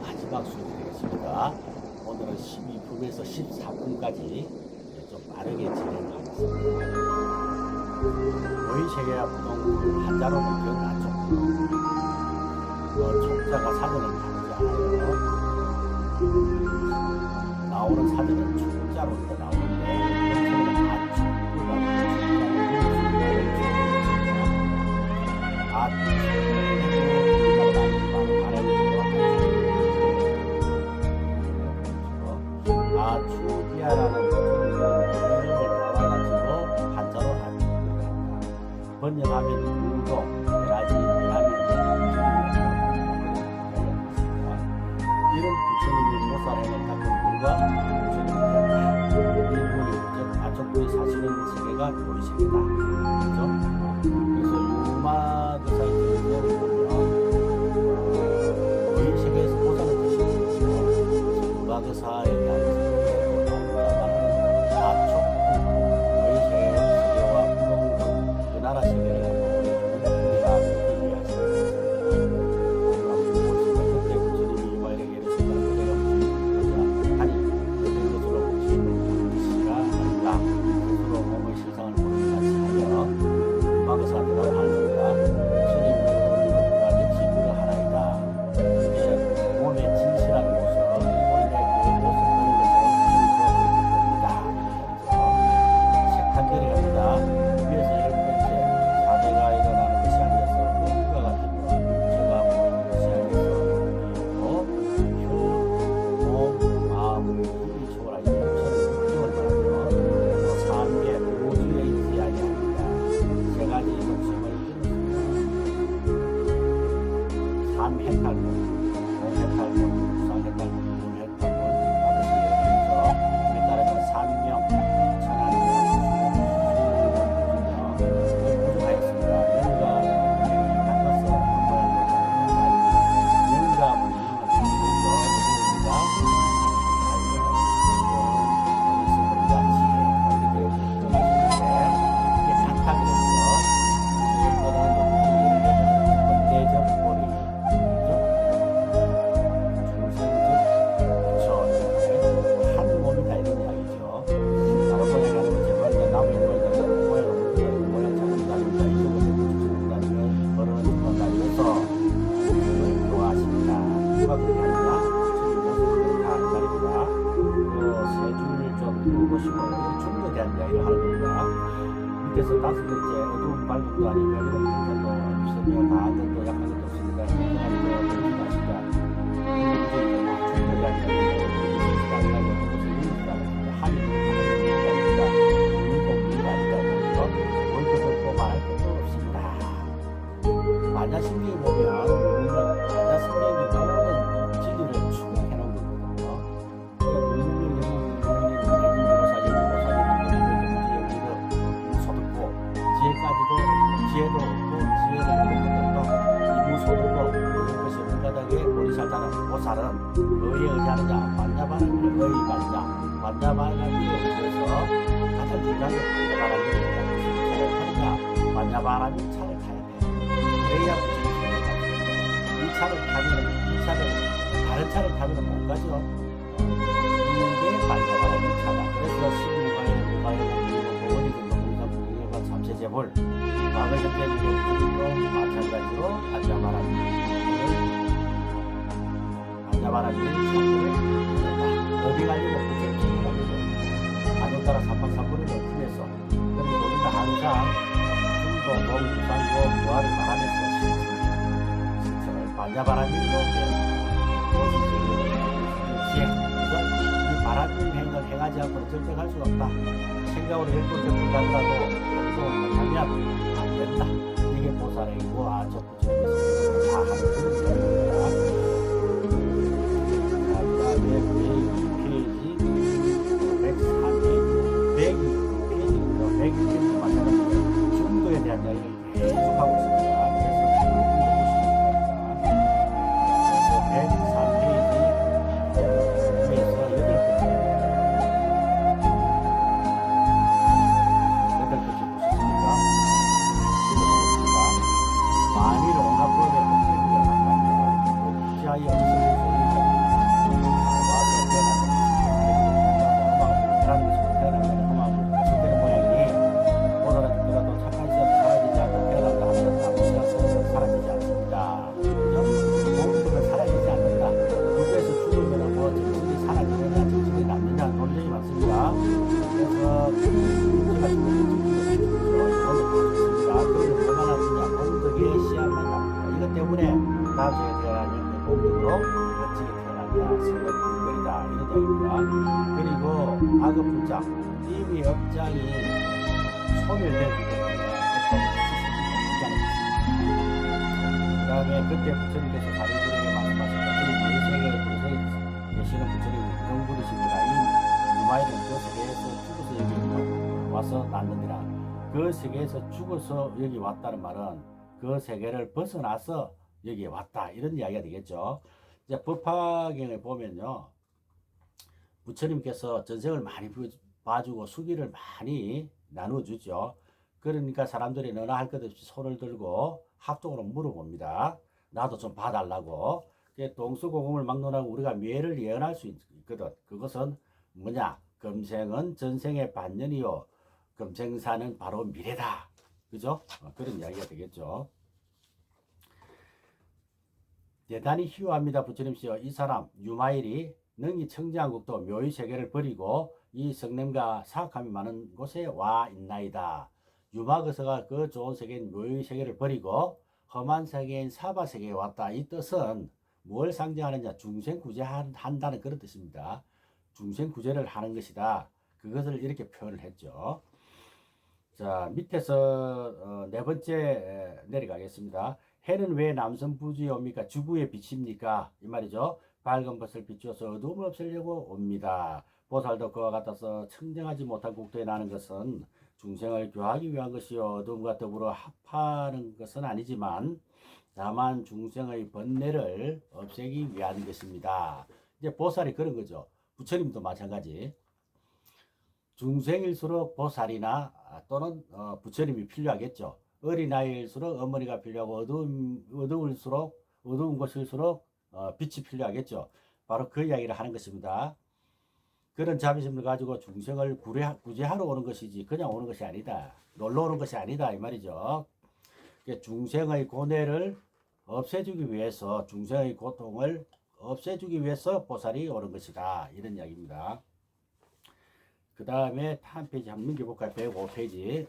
마지막 수업이 되겠습니다. 오늘은 12분에서 14분까지 좀 빠르게 진행하겠습니다. 노인세계와 부동을 한자로 넣기는 안좋고 촉자가 사전은 다르지 않아요. 나오는 사전은 촉자로 나오는데 전체는 아축비아라는 이름을 따와가지고 한자로 아축비아다. 번역하면 우도, 메라지, 이런 부처님이 모살행을 닦은 분과 부처님이 된다. 이분이 아축부의 사실은 세계가 요리세계다. 그렇죠? 그래서 유마교사의 경우를 보면 요리세계에서 보살을 드시는 것이고 유마교사에 대한 충분에 대한 이야기를 하는 겁니다. 밑에서 5번째 어두운 밝음도 아니고 이런 풍선도 없으며 가안도 약한 것도 없으니까 충분한 거 보여주고 하시다. 충분에 대한 이야기를 하는 것은 한이 일곱 아니다. 원도 적고 말할 것도 없습니다. 만야신경에 보면 만야신경이 모든 진리를 추구해놓은 거거든요. 지혜도 없고 지혜를 얻는 것도 이무소도 없고 이런 것이 온가닥에 보리살자는 보살은 의에 의지하는 자 만자바람이를 의반자 만자바람이에 의해서 가장 중요한 게 만자바람입니다. 무슨 차를 타느냐 만자바람이 차를 타야 돼. 그래야 부처님이 갑니다. 이 차를 타면 이 차를 다른 차를 타면 못 가죠. 이게 만자바람이 차다. 그래서 12가에 무가에 공원이 삼세제불 과거 현재 미래도 마찬가지로 안자바라기를 참고를 한다. 어디 가려고 부처님이 가려고 안전따라 삼박삼보를 통해서 그리고 우리가 항상 중도, 동, 부산고, 부활을 말하면서 신청을 반야바라기로 이 바라는 행을 행하지 않고는 절대 갈 수가 없다. 생각으로 일꾼을 불가더라도 하면 안 된다. 이게 보살이고 아적부처님이 다 하는 그런 내용입니다. 자, 그 다음에 102페이지, 104페이지, 102페이지입니다. 102페이지 마찬가지로 중도에 대한 이야기를 계속 하고 있습니다. 만일 온갖 법에 세금 불거리다 이런 이야기입니다. 그리고 악업불장 이미 업장이 소멸되기 때문에 그 다음에 그때 부처님께서 사리불에게 말씀하신 것처럼 이 세계에 그래서 계시는 부처님이 무동불이십니다. 이 유마일은 그 세계에서 죽어서 여기 와서 났느니라. 그 세계에서 죽어서 여기 왔다는 말은 그 세계를 벗어나서 여기에 왔다 이런 이야기가 되겠죠. 이제 법화경에 보면요, 부처님께서 전생을 많이 봐주고 수기를 많이 나눠주죠. 그러니까 사람들이 너나 할 것 없이 손을 들고 합동으로 물어봅니다. 나도 좀 봐달라고. 동서고금을 막론하고 우리가 미래를 예언할 수 있거든. 그것은 뭐냐? 금생은 전생의 반년이요, 금생사는 바로 미래다. 그죠? 그런 이야기가 되겠죠. 대단히 희유합니다. 부처님씨여, 이 사람 유마일이 능히 청지한국도 묘의 세계를 버리고 이 성냄과 사악함이 많은 곳에 와 있나이다. 유마거서가 그 좋은 세계인 묘의 세계를 버리고 험한 세계인 사바세계에 왔다. 이 뜻은 뭘 상징하느냐? 중생구제한다는 그런 뜻입니다. 중생구제를 하는 것이다. 그것을 이렇게 표현을 했죠. 자, 밑에서 네 번째 내려가겠습니다. 해는 왜 남성부지에 옵니까? 주부의 빛입니까? 이 말이죠. 밝은 것을 비추어서 어두움을 없애려고 옵니다. 보살도 그와 같아서 청정하지 못한 국토에 나는 것은 중생을 교하기 위한 것이요, 어둠과 더불어 합하는 것은 아니지만 다만 중생의 번뇌를 없애기 위한 것입니다. 이제 보살이 그런 거죠. 부처님도 마찬가지. 중생일수록 보살이나 또는 부처님이 필요하겠죠. 어린아이일수록 어머니가 필요하고 어두운 곳일수록 빛이 필요하겠죠. 바로 그 이야기를 하는 것입니다. 그런 자비심을 가지고 중생을 구제하러 오는 것이지 그냥 오는 것이 아니다. 놀러 오는 것이 아니다 이 말이죠. 중생의 고뇌를 없애주기 위해서, 중생의 고통을 없애주기 위해서 보살이 오는 것이다. 이런 이야기입니다. 그 다음에 한 페이지 한번 넘겨볼까요? 105페이지.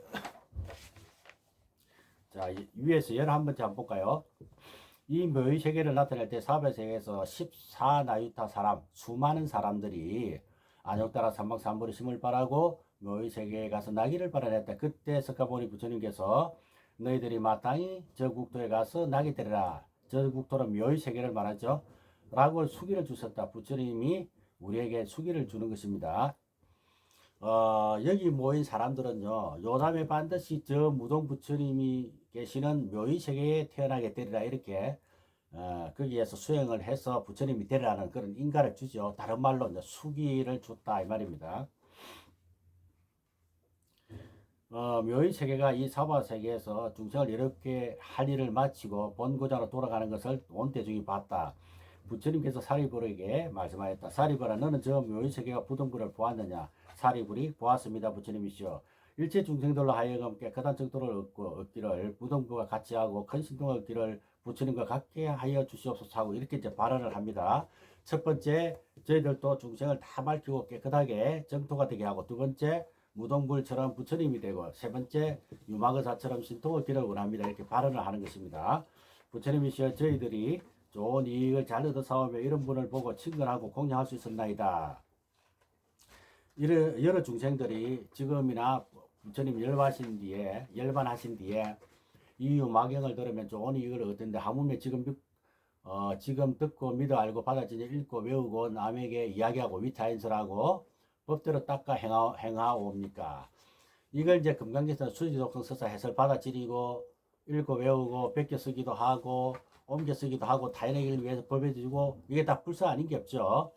자, 위에서 11번째 한번 볼까요? 이 묘의 세계를 나타낼 때 사배세계에서 14나유타 사람, 수많은 사람들이 안욕따라 삼박삼보리 심을 바라고 묘의 세계에 가서 나기를 바라냈다. 그때 석가모니 부처님께서 너희들이 마땅히 저 국토에 가서 나기 때리라. 저 국토는 묘의 세계를 말하죠. 라고 수기를 주셨다. 부처님이 우리에게 수기를 주는 것입니다. 여기 모인 사람들은요, 요담에 반드시 저 무동 부처님이 계시는 묘의 세계에 태어나게 되리라. 이렇게 거기에서 수행을 해서 부처님이 되리라는 그런 인가를 주죠. 다른 말로 이제 수기를 줬다 이 말입니다. 묘의 세계가 이 사바 세계에서 중생을 이렇게 할 일을 마치고 본고자로 돌아가는 것을 온 대중이 봤다. 부처님께서 사리불에게 말씀하였다. 사리불아, 너는 저 묘의 세계가 부동굴을 보았느냐? 사리불이 보았습니다. 부처님이시여, 일체 중생들로 하여금 깨끗한 정도를 얻기를 부동부가 같이 하고 큰 신통을 얻기를 부처님과 같게 하여 주시옵소서 하고 이렇게 이제 발언을 합니다. 첫 번째, 저희들도 중생을 다 밝히고 깨끗하게 정토가 되게 하고, 두 번째, 무동불처럼 부처님이 되고, 세 번째, 유마거사처럼 신통을 얻기를 원합니다. 이렇게 발언을 하는 것입니다. 부처님이시여, 저희들이 좋은 이익을 잘 얻어 싸우며 이런 분을 보고 친근하고 공양할 수 있었나이다. 여러 중생들이 지금이나 부처님 열반하신 뒤에 이 유마경을 들으면 좋은 이익을 얻는데 하물며 지금 듣고 믿어 알고 받아들여 읽고 외우고 남에게 이야기하고 위타인설하고 법대로 닦아 행하옵니까? 이걸 이제 금강경에서 수지독성 서사 해설 받아들이고 읽고 외우고 베껴 쓰기도 하고 옮겨 쓰기도 하고 타인에게 위해서 법해 주고, 이게 다 불사 아닌 게 없죠.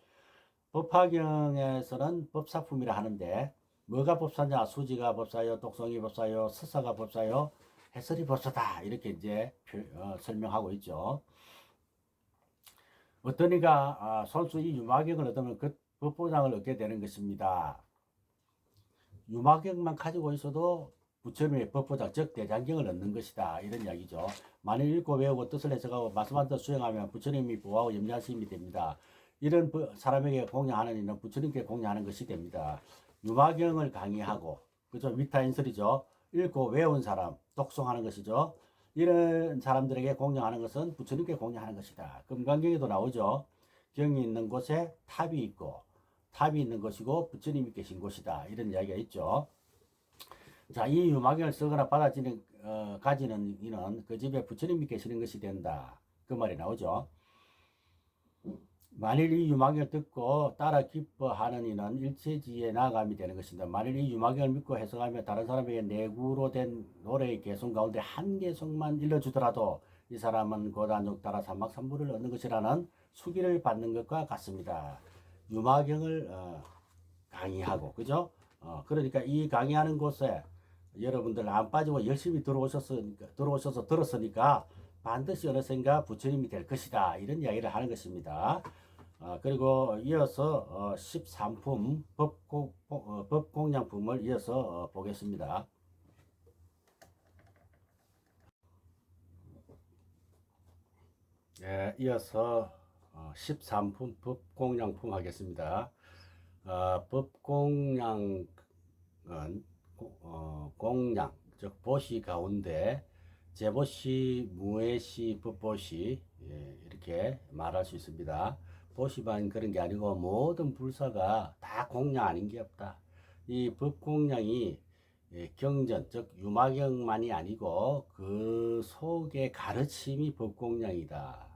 법화경에서는 법사품이라 하는데 뭐가 법사냐? 수지가 법사요, 독성이 법사요, 서사가 법사요, 해설이 법사다. 이렇게 이제 설명하고 있죠. 어떤 이가 손수 이 유마경을 얻으면 그 법보장을 얻게 되는 것입니다. 유마경만 가지고 있어도 부처님의 법보장, 즉 대장경을 얻는 것이다. 이런 이야기죠. 만일 읽고 외우고 뜻을 해석하고 말씀한 뜻 수행하면 부처님이 보호하고 염려하심이 됩니다. 이런 사람에게 공양하는 일은 부처님께 공양하는 것이 됩니다. 유마경을 강의하고, 그죠? 위타인설이죠. 읽고 외운 사람, 독송하는 것이죠. 이런 사람들에게 공양하는 것은 부처님께 공양하는 것이다. 금강경에도 나오죠. 경이 있는 곳에 탑이 있고 탑이 있는 곳이고 부처님이 계신 곳이다. 이런 이야기가 있죠. 자, 이 유마경을 쓰거나 가지는 이는 그 집에 부처님이 계시는 것이 된다. 그 말이 나오죠. 만일 이 유마경을 듣고 따라 기뻐하는 이는 일체지에 나아감이 되는 것입니다. 만일 이 유마경을 믿고 해석하며 다른 사람에게 내구로 된 노래의 개성 가운데 한 개성만 일러주더라도 이 사람은 고단족 따라 삼막삼부를 얻는 것이라는 수기를 받는 것과 같습니다. 유마경을 강의하고, 그죠? 그러니까 이 강의하는 곳에 여러분들 안 빠지고 열심히 들어오셔서 들었으니까 반드시 어느샌가 부처님이 될 것이다. 이런 이야기를 하는 것입니다. 그리고 이어서 13품 법공양품을 이어서 보겠습니다. 네, 이어서 13품 법공양품 하겠습니다. 법공양은 공양, 즉 보시 가운데 제보시, 무해시, 법보시 이렇게 말할 수 있습니다. 보시만 그런 게 아니고 모든 불사가 다 공양 아닌 게 없다. 이 법공양이 경전, 즉 유마경만이 아니고 그 속의 가르침이 법공양이다.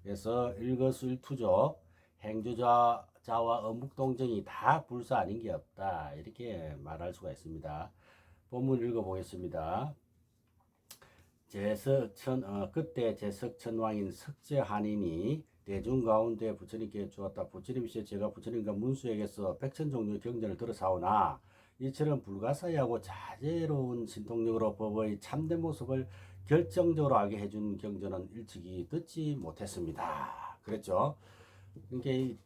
그래서 일거수일투족, 행주자와 어묵동정이 다 불사 아닌 게 없다. 이렇게 말할 수가 있습니다. 본문 읽어보겠습니다. 그때 제석천왕인 석제한인이 대중 가운데 부처님께 주었다. 부처님이시여 제가 부처님과 문수에게서 백천종류의 경전을 들어사오나 이처럼 불가사의하고 자제로운 신통력으로 법의 참된 모습을 결정적으로 알게 해준 경전은 일찍이 듣지 못했습니다. 그랬죠. 그러니까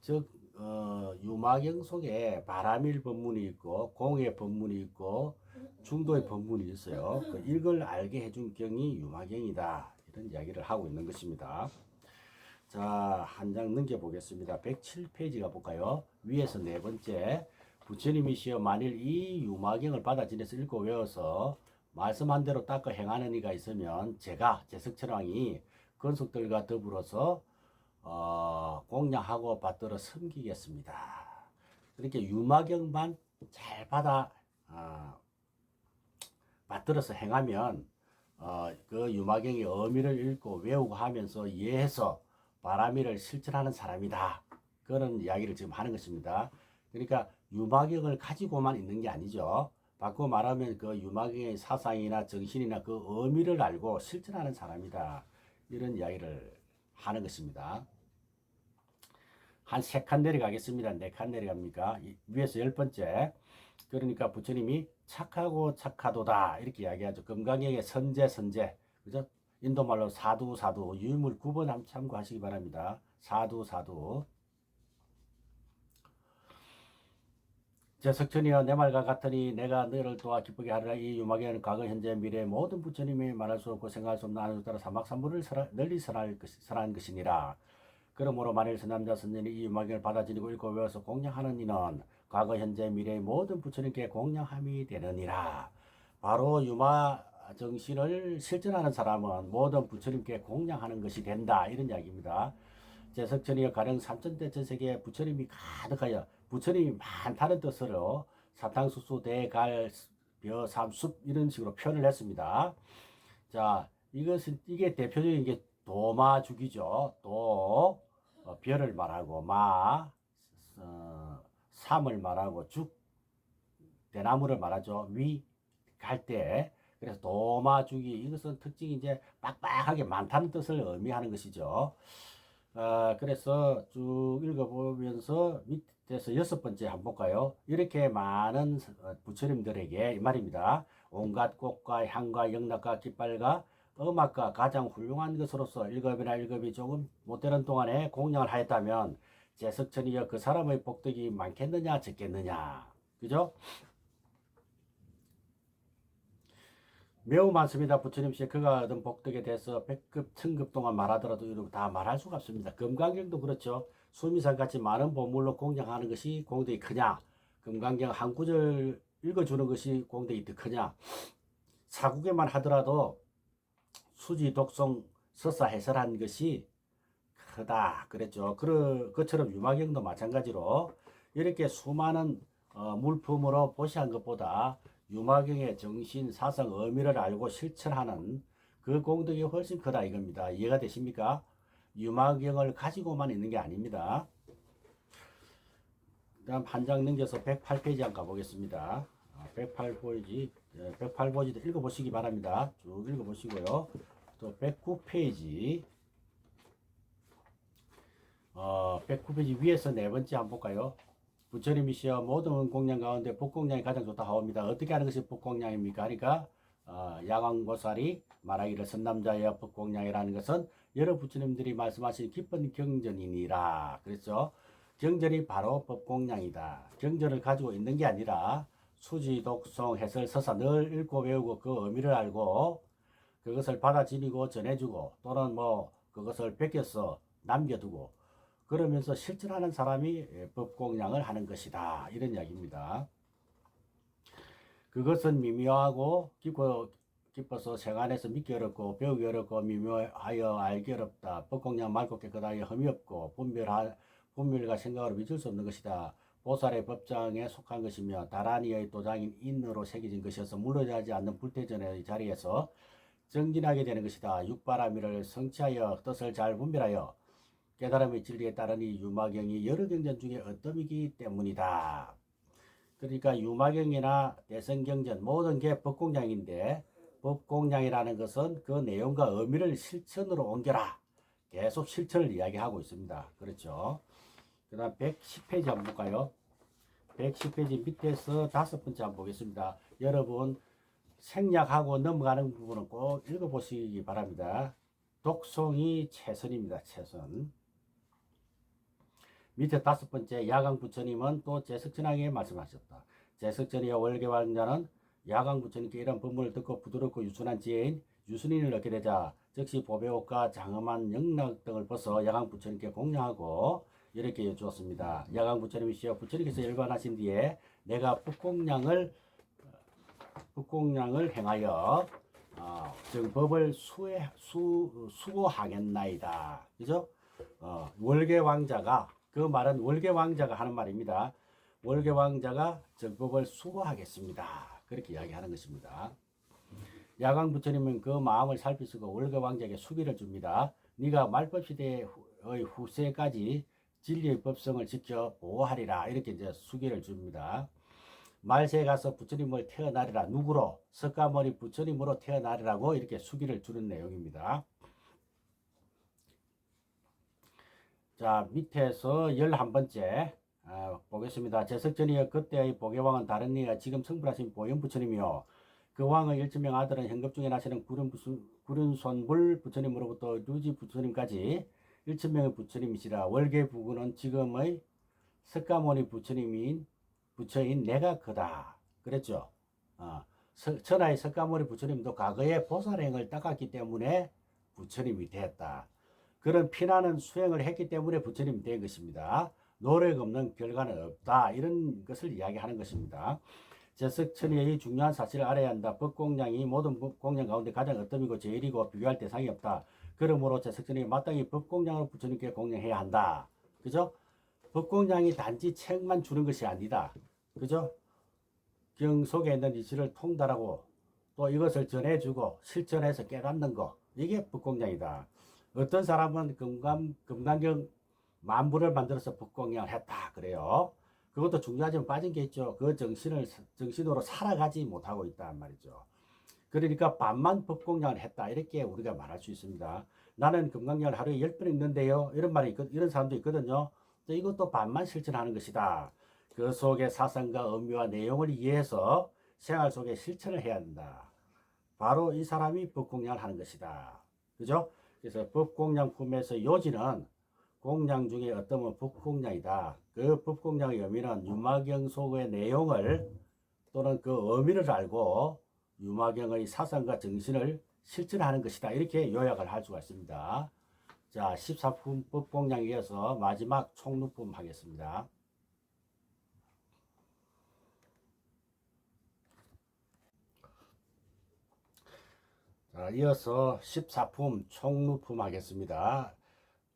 유마경 속에 바라밀 법문이 있고 공의 법문이 있고 중도의 법문이 있어요. 이걸 알게 해준 경이 유마경이다. 이런 이야기를 하고 있는 것입니다. 자, 한 장 넘겨보겠습니다. 107페이지 가볼까요? 위에서 네 번째, 부처님이시여 만일 이 유마경을 받아 지내서 읽고 외워서 말씀한 대로 닦아 행하는 이가 있으면 제가 제석천왕이 건속들과 더불어서 공양하고 받들어 섬기겠습니다. 그렇게 유마경만 잘 받들어서 행하면 그 유마경의 의미를 읽고 외우고 하면서 이해해서 바라미를 실천하는 사람이다. 그런 이야기를 지금 하는 것입니다. 그러니까 유마경을 가지고만 있는 게 아니죠. 바꿔 말하면 그 유마경의 사상이나 정신이나 그 의미를 알고 실천하는 사람이다. 이런 이야기를 하는 것입니다. 한 3칸 내려가겠습니다. 4칸 내려갑니까? 위에서 10번째. 그러니까 부처님이 착하고 착하도다. 이렇게 이야기하죠. 금강경의 선제. 그죠? 인도말로 사두, 유물 9번 한번 참고하시기 바랍니다. 사두. 제석천이여 내 말과 같으니 내가 너를 도와 기쁘게 하리라. 이 유마경은 과거 현재 미래 모든 부처님이 말할 수 없고 생각할 수 없는 하나님 따라 삼막삼부를 널리 선한 것이니라. 그러므로 만일 선남자 선녀이 이 유마경을 받아 지니고 읽고 외워서 공양하는 이는 과거 현재 미래의 모든 부처님께 공양함이 되느니라. 바로 유마 정신을 실천하는 사람은 모든 부처님께 공양하는 것이 된다. 이런 이야기입니다. 제석천이여 가령 삼천대 전세계에 부처님이 가득하여 부처님이 많다는 뜻으로 사탕수수 대갈 벼삼숲 이런 식으로 표현을 했습니다. 자, 이게 대표적인 게 도마죽이죠. 별을 말하고 삼을 말하고 죽 대나무를 말하죠. 갈대. 그래서 도마죽이 이것은 특징이 이제 빡빡하게 많다는 뜻을 의미하는 것이죠. 그래서 쭉 읽어보면서 밑에서 6번째 한번 볼까요? 이렇게 많은 부처님들에게 이 말입니다. 온갖 꽃과 향과 영락과 깃발과 음악과 가장 훌륭한 것으로서 1급이 조금 못되는 동안에 공양을 하였다면 제석천이여 그 사람의 복덕이 많겠느냐 적겠느냐. 그죠? 매우 많습니다. 부처님께 그가 얻은 복덕에 대해서 100급, 1000급 동안 말하더라도 이런 다 말할 수가 없습니다. 금강경도 그렇죠. 수미산같이 많은 보물로 공양하는 것이 공덕이 크냐. 금강경 한 구절 읽어주는 것이 공덕이 더 크냐. 사국에만 하더라도 수지, 독송, 서사 해설한 것이 크다 그랬죠. 그처럼 유마경도 마찬가지로 이렇게 수많은 물품으로 보시한 것보다 유마경의 정신, 사상, 의미를 알고 실천하는 그 공덕이 훨씬 크다 이겁니다. 이해가 되십니까? 유마경을 가지고만 있는 게 아닙니다. 다음 한 장 넘겨서 108페이지 한번 가보겠습니다. 108페이지, 108페이지도 읽어보시기 바랍니다. 쭉 읽어보시고요. 또 109페이지, 109페이지 위에서 네 번째 한번 볼까요? 부처님이시여 모든 공양 가운데 법공양이 가장 좋다 하옵니다. 어떻게 하는 것이 법공양입니까? 그러니까 야광보살이 말하기를 선남자여 법공양이라는 것은 여러 부처님들이 말씀하신 깊은 경전이니라. 그랬죠? 경전이 바로 법공양이다. 경전을 가지고 있는 게 아니라 수지, 독송, 해설, 서사 늘 읽고 배우고 그 의미를 알고 그것을 받아들이고 전해주고 또는 뭐 그것을 베껴서 남겨두고 그러면서 실천하는 사람이 법공양을 하는 것이다. 이런 이야기입니다. 그것은 미묘하고 깊어서 생활에서 믿기 어렵고 배우기 어렵고 미묘하여 알기 어렵다. 법공양 맑고 깨끗하여 흠이 없고 분별과 생각으로 믿을 수 없는 것이다. 보살의 법장에 속한 것이며 다란이의 도장인 인으로 새겨진 것이어서 물러나지 않는 불태전의 자리에서 정진하게 되는 것이다. 육바라밀을 성취하여 뜻을 잘 분별하여 깨달음의 진리에 따른 이 유마경이 여러 경전 중에 어떠이기 때문이다. 그러니까 유마경이나 대성경전 모든 게 법공양인데 법공양이라는 것은 그 내용과 의미를 실천으로 옮겨라. 계속 실천을 이야기하고 있습니다. 그렇죠. 그 다음 110페이지 한번 볼까요? 110페이지 밑에서 다섯 번째 한번 보겠습니다. 여러분 생략하고 넘어가는 부분은 꼭 읽어보시기 바랍니다. 독송이 최선입니다. 최선. 밑에 다섯 번째 야광 부처님은 또 제석전왕에게 말씀하셨다. 제석전이여 월계왕자는 야광 부처님께 이런 법문을 듣고 부드럽고 유순한 지혜인 유순인을 얻게 되자 즉시 보배옷과 장엄한 영락 등을 벗어 야광 부처님께 공양하고 이렇게 여쭈었습니다. 야광 부처님이시여 부처님께서 열반하신 뒤에 내가 법공양을 행하여 정법을 수고하겠나이다. 그죠? 월계왕자가 그 말은 월계왕자가 하는 말입니다. 월계왕자가 정법을 수고하겠습니다. 그렇게 이야기하는 것입니다. 야광 부처님은 그 마음을 살피시고 월계왕자에게 수비를 줍니다. 네가 말법시대의 후세까지 진리의 법성을 지켜 보호하리라. 이렇게 이제 수기를 줍니다. 말세에 가서 부처님을 태어나리라. 누구로? 석가모니 부처님으로 태어나리라고 이렇게 수기를 주는 내용입니다. 자, 밑에서 11번째 보겠습니다. 제석전이여 그때의 보계왕은 다른 이여 지금 성불하신 보현부처님이요. 그 왕의 일천명 아들은 현급 중에 나시는 구륜손불 부처님으로부터 류지 부처님까지 일천명의 부처님이시라. 월계부군은 지금의 석가모니 부처인 내가 그다. 그랬죠. 천하의 석가모니 부처님도 과거에 보살행을 닦았기 때문에 부처님이 됐다. 그런 피나는 수행을 했기 때문에 부처님이 된 것입니다. 노력 없는 결과는 없다. 이런 것을 이야기하는 것입니다. 제석천의 중요한 사실을 알아야 한다. 법공양이 모든 법공양 가운데 가장 어뜸이고 제일이고 비교할 대상이 없다. 그러므로 제석천이 마땅히 법공양으로 부처님께 공양해야 한다. 그죠? 법공양이 단지 책만 주는 것이 아니다. 그죠? 경 속에 있는 이치를 통달하고 또 이것을 전해주고 실천해서 깨닫는 거. 이게 법공양이다. 어떤 사람은 금강경 만부를 만들어서 법공양을 했다. 그래요. 그것도 중요하지만 빠진 게 있죠. 그 정신으로 살아가지 못하고 있단 말이죠. 그러니까 반만 법공양을 했다. 이렇게 우리가 말할 수 있습니다. 나는 금강경을 하루에 10번 읽는데요. 이런 사람도 있거든요. 이것도 반만 실천하는 것이다. 그 속의 사상과 의미와 내용을 이해해서 생활 속에 실천을 해야 한다. 바로 이 사람이 법공양을 하는 것이다. 그죠? 그래서 법공양 품에서 요지는 공양 중에 어떤 법공양이다. 그 법공양의 의미는 유마경 속의 내용을 또는 그 의미를 알고 유마경의 사상과 정신을 실천하는 것이다. 이렇게 요약을 할 수가 있습니다. 자, 14품 법공양에 이어서 마지막 총루품 하겠습니다. 자, 이어서 14품 총루품 하겠습니다.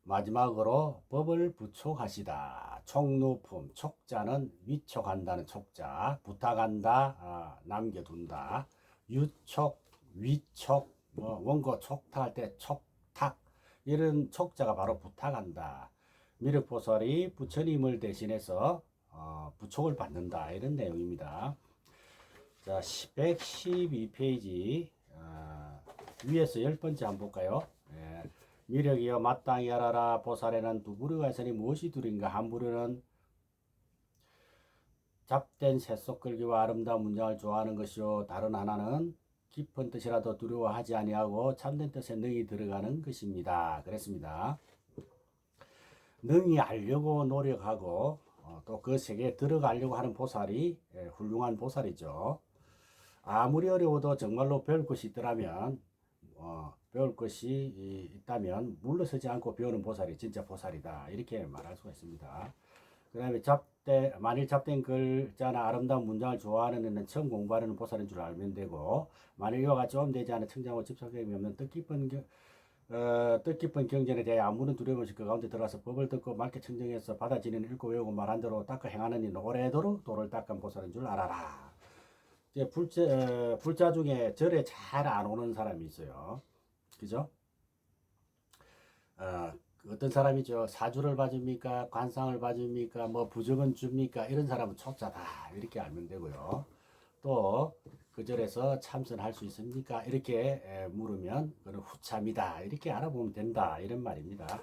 마지막으로 법을 부촉하시다. 촉루품, 촉자는 위촉한다는 촉자, 부탁한다, 남겨둔다. 유촉, 위촉, 원고 촉탁할 때 촉탁, 이런 촉자가 바로 부탁한다. 미륵보살이 부처님을 대신해서 부촉을 받는다, 이런 내용입니다. 자, 112페이지 위에서 10번째 한번 볼까요? 예. 미륵이여 마땅히 알아라. 보살에는 두 부류가 있으니 무엇이 둘인가? 한 부류는 잡된 새속 끌기와 아름다운 문장을 좋아하는 것이요, 다른 하나는 깊은 뜻이라도 두려워하지 아니하고 참된 뜻에 능히 들어가는 것입니다. 그랬습니다. 능히 알려고 노력하고 또 그 세계에 들어가려고 하는 보살이 훌륭한 보살이죠. 아무리 어려워도 정말로 배울 것이 있더라면 배울 것이 있다면 물러서지 않고 배우는 보살이 진짜 보살이다, 이렇게 말할 수가 있습니다. 그 다음에 만일 잡된 글자나 아름다운 문장을 좋아하는 애는 처음 공부하려는 보살인 줄 알면 되고, 만일 이와 같이 되지 않은 청장하고 집착력이 없는 뜻깊은 경전에 대해 아무런 두려움 없이 그 가운데 들어가서 법을 듣고 맑게 청정해서 받아지는 읽고 외우고 말한 대로 닦아 행하는 이는 오래도록 도를 닦은 보살인 줄 알아라. 이제 불자 중에 절에 잘 안 오는 사람이 있어요. 그죠? 어떤 사람이죠. 사주를 봐줍니까? 관상을 봐줍니까? 뭐 부적은 줍니까? 이런 사람은 초짜다, 이렇게 알면 되고요. 또 그 절에서 참선할 수 있습니까? 이렇게 물으면 그는 후참이다, 이렇게 알아보면 된다, 이런 말입니다.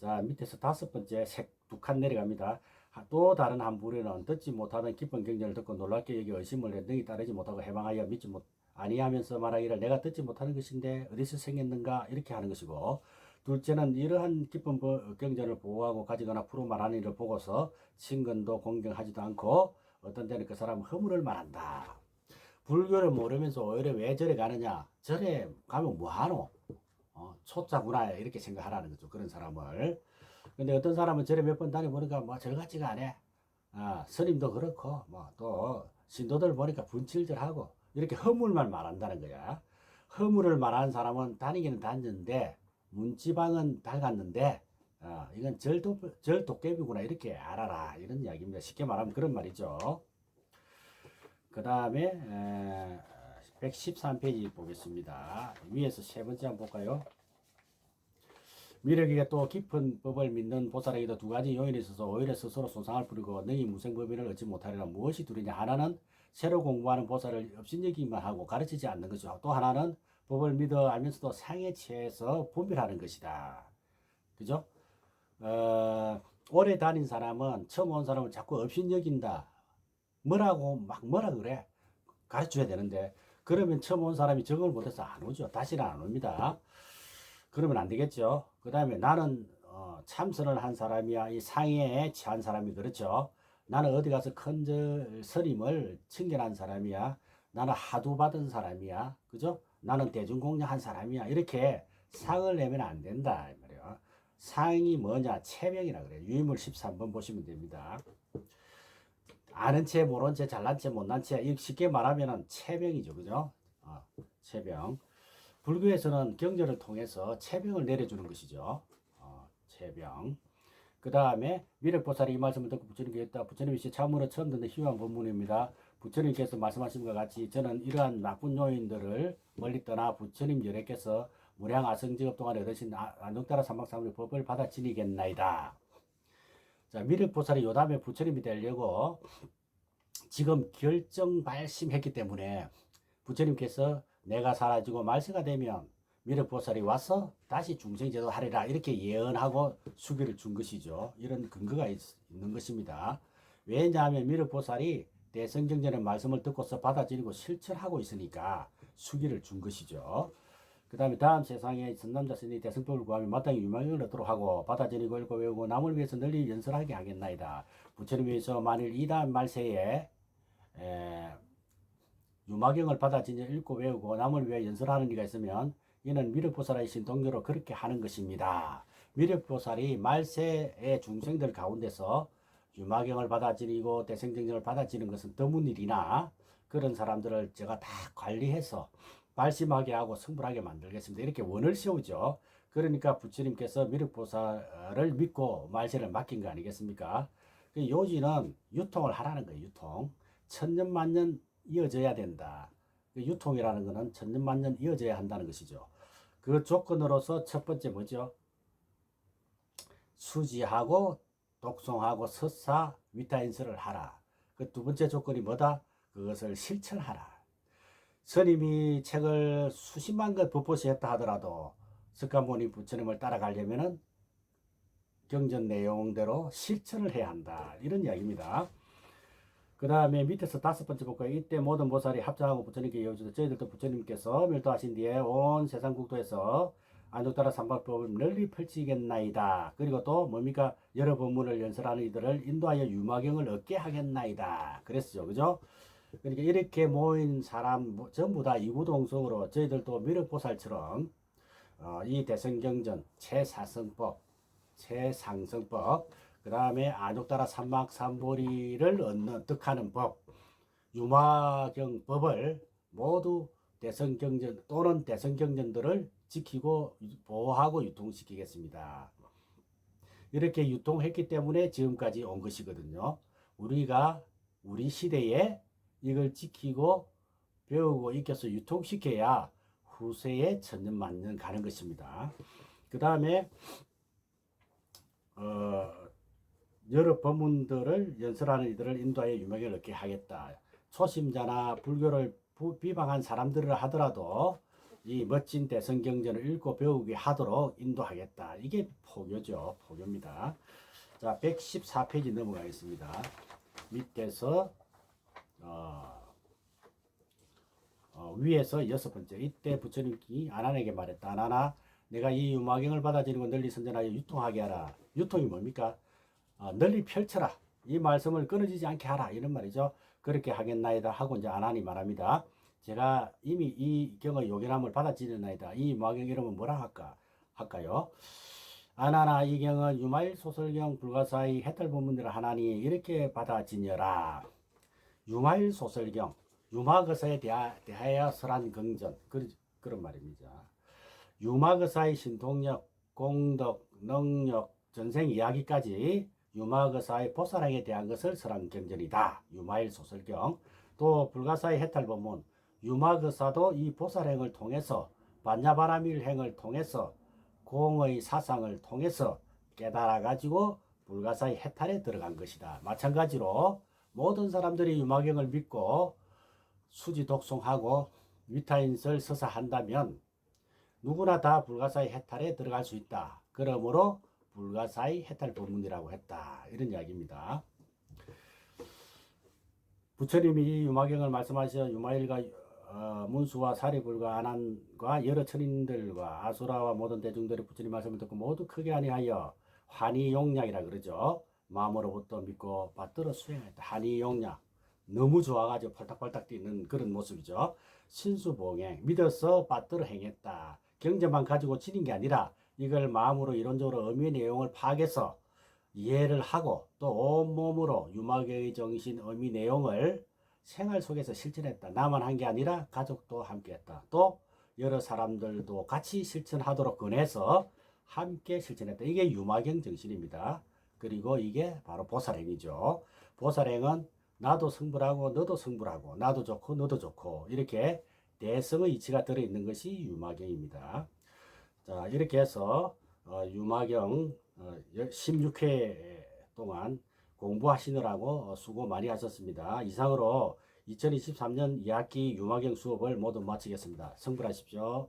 자, 밑에서 5번째 두 칸 내려갑니다. 또 다른 한 부류는 듣지 못하던 깊은 경전을 듣고 놀랍게 여기 의심을 해 능히 따르지 못하고 해방하여 믿지 아니하면서 말하기를 내가 듣지 못하는 것인데 어디서 생겼는가, 이렇게 하는 것이고, 둘째는 이러한 깊은 경전을 보호하고 가지거나 풀어 말하는 일을 보고서 친근도 공경하지도 않고 어떤 때는 그 사람은 허물을 말한다. 불교를 모르면서 오히려 왜 절에 가느냐, 절에 가면 뭐하노, 초짜구나, 이렇게 생각하라는 거죠, 그런 사람을. 근데 어떤 사람은 절에 몇 번 다녀보니까 뭐 절 같지가 않아. 스님도 그렇고 뭐 또 신도들 보니까 분칠절하고 이렇게 허물만 말한다는 거야. 허물을 말하는 사람은 다니기는 다녔는데 문지방은 밝았는데 이건 절 도깨비구나, 이렇게 알아라, 이런 이야기입니다. 쉽게 말하면 그런 말이죠. 그 다음에 113페이지 보겠습니다. 위에서 세 번째 한번 볼까요? 미륵에게 또 깊은 법을 믿는 보살에게도 두 가지 요인이 있어서 오히려 스스로 손상을 부리고 능히 무생법인을 얻지 못하리라. 무엇이 둘이냐? 하나는 새로 공부하는 보살을 업신여기만 하고 가르치지 않는 것이고, 또 하나는 법을 믿어 알면서도 상에 취해서 분별하는 것이다. 그죠? 오래 다닌 사람은, 처음 온 사람은 자꾸 업신여긴다, 뭐라 그래, 가르쳐야 되는데, 그러면 처음 온 사람이 적응을 못해서 안 오죠. 다시는 안 옵니다. 그러면 안 되겠죠. 그 다음에 나는 참선을 한 사람이야, 이 상해에 취한 사람이, 그렇죠. 나는 어디 가서 큰 스님을 칭견한 사람이야, 나는 하도 받은 사람이야, 그죠? 나는 대중공양한 사람이야, 이렇게 상을 내면 안 된다, 이 말이에요. 상이 뭐냐? 체병이라 그래요. 유인물 13번 보시면 됩니다. 아는 채, 모른 채, 잘난 채, 못난 채, 쉽게 말하면 체병이죠, 그죠? 체병. 불교에서는 경전을 통해서 체병을 내려주는 것이죠. 체병. 그 다음에 미륵보살이 이 말씀을 듣고 부처님께 했다. 부처님이 참으로 처음 듣는 희유한 법문입니다. 부처님께서 말씀하신 것 같이 저는 이러한 나쁜 요인들을 멀리 떠나 부처님 열애께서 무량 아성직업 동안에 얻으신 안동따라 삼박사물의 법을 받아 지니겠나이다. 자, 미륵보살이 요담에 부처님이 되려고 지금 결정 발심했기 때문에 부처님께서 내가 사라지고 말세가 되면 미륵보살이 와서 다시 중생제도 하리라, 이렇게 예언하고 수기를 준 것이죠. 이런 근거가 있는 것입니다. 왜냐하면 미륵보살이 대성경전의 말씀을 듣고서 받아들이고 실천하고 있으니까 수기를 준 것이죠. 그 다음에 다음 세상에 선남자 스님이 대성법을 구하며 마땅히 유망을 얻도록 하고 받아들이고 읽고 외우고 남을 위해서 널리 연설하게 하겠나이다. 부처님에 의해서 만일 이 다음 말세에 유마경을 받아지니 읽고 외우고 남을 위해 연설하는 이가 있으면 이는 미륵보살이신 동료로 그렇게 하는 것입니다. 미륵보살이 말세의 중생들 가운데서 유마경을 받아지니고 대성정전을 받아지는 것은 드문 일이나 그런 사람들을 제가 다 관리해서 발심하게 하고 성불하게 만들겠습니다, 이렇게 원을 세우죠. 그러니까 부처님께서 미륵보살을 믿고 말세를 맡긴 거 아니겠습니까? 그 요지는 유통을 하라는 거예요. 유통. 천년만년 이어져야 된다. 그 유통이라는 것은 천년만년 이어져야 한다는 것이죠. 그 조건으로서 첫 번째 뭐죠? 수지하고 독송하고 서사 위타인설을 하라. 그 두 번째 조건이 뭐다? 그것을 실천하라. 스님이 책을 수십만 권 법보시했다 하더라도 석가모니 부처님을 따라가려면은 경전 내용대로 실천을 해야 한다. 이런 이야기입니다. 그 다음에 밑에서 다섯 번째 볼까요? 이때 모든 보살이 합장하고 부처님께 이어주도 저희들도 부처님께서 멸도하신 뒤에 온 세상 국토에서 안독따라 삼박법을 널리 펼치겠나이다. 그리고 또 뭡니까? 여러 법문을 연설하는 이들을 인도하여 유마경을 얻게 하겠나이다. 그랬죠. 그죠? 그러니까 이렇게 모인 사람 전부 다 이구동성으로 저희들도 미륵보살처럼 이 대성경전, 최사성법, 최상성법, 그 다음에 안독따라 삼막삼보리를 얻는 득하는 법, 유마경법을 모두 대성경전 또는 대성경전들을 지키고 보호하고 유통시키겠습니다. 이렇게 유통했기 때문에 지금까지 온 것이거든요. 우리가 우리 시대에 이걸 지키고 배우고 익혀서 유통시켜야 후세에 천년만년 가는 것입니다. 그 다음에 여러 법문들을 연설하는 이들을 인도하여 유명을 얻게 하겠다. 초심자나 불교를 비방한 사람들을 하더라도 이 멋진 대성경전을 읽고 배우게 하도록 인도하겠다. 이게 포교죠. 포교입니다. 자, 114페이지 넘어가겠습니다. 밑에서 위에서 여섯 번째. 이때 부처님이 아난에게 말했다. 아난아, 내가 이 유마경을 받아들이고 널리 선전하여 유통하게 하라. 유통이 뭡니까? 널리 펼쳐라. 이 말씀을 끊어지지 않게 하라. 이런 말이죠. 그렇게 하겠나이다 하고 이제 아난이 말합니다. 제가 이미 이 경의 요견함을 받아들였나이다. 이 유마경 이름은 뭐라 할까요? 아나나 이 경은 유마일 소설경 불가사의 해탈 본문들을 하나니 이렇게 받아지녀라. 유마일 소설경, 유마거사에 대하여 설한 경전, 그런 말입니다. 유마거사의 신통력, 공덕, 능력, 전생 이야기까지 유마거사의 보살행에 대한 것을 설한 경전이다. 유마일 소설경. 또 불가사의 해탈 본문, 유마거사도 이 보살행을 통해서 반야바라밀행을 통해서 공의 사상을 통해서 깨달아가지고 불가사의 해탈에 들어간 것이다. 마찬가지로 모든 사람들이 유마경을 믿고 수지 독송하고 위타인설 서사한다면 누구나 다 불가사의 해탈에 들어갈 수 있다. 그러므로 불가사의 해탈 법문이라고 했다. 이런 이야기입니다. 부처님이 이 유마경을 말씀하셔 유마일과 문수와 사리불과 아난과 여러 천인들과 아수라와 모든 대중들이 부처님 말씀을 듣고 모두 크게 아니하여 환희용량이라 그러죠. 마음으로부터 믿고 받들어 수행했다. 환희용량. 너무 좋아가지고 펄딱펄딱 뛰는 그런 모습이죠. 신수봉행. 믿어서 받들어 행했다. 경제만 가지고 치는 게 아니라 이걸 마음으로 이론적으로 의미의 내용을 파악해서 이해를 하고 또 온몸으로 유마경의 정신, 의미 내용을 생활 속에서 실천했다. 나만 한 게 아니라 가족도 함께 했다. 또 여러 사람들도 같이 실천하도록 권해서 함께 실천했다. 이게 유마경 정신입니다. 그리고 이게 바로 보살행이죠. 보살행은 나도 성불하고 너도 성불하고 나도 좋고 너도 좋고 이렇게 대성의 이치가 들어있는 것이 유마경입니다. 자, 이렇게 해서 유마경 16회 동안 공부하시느라고 수고 많이 하셨습니다. 이상으로 2023년 2학기 유마경 수업을 모두 마치겠습니다. 성불하십시오.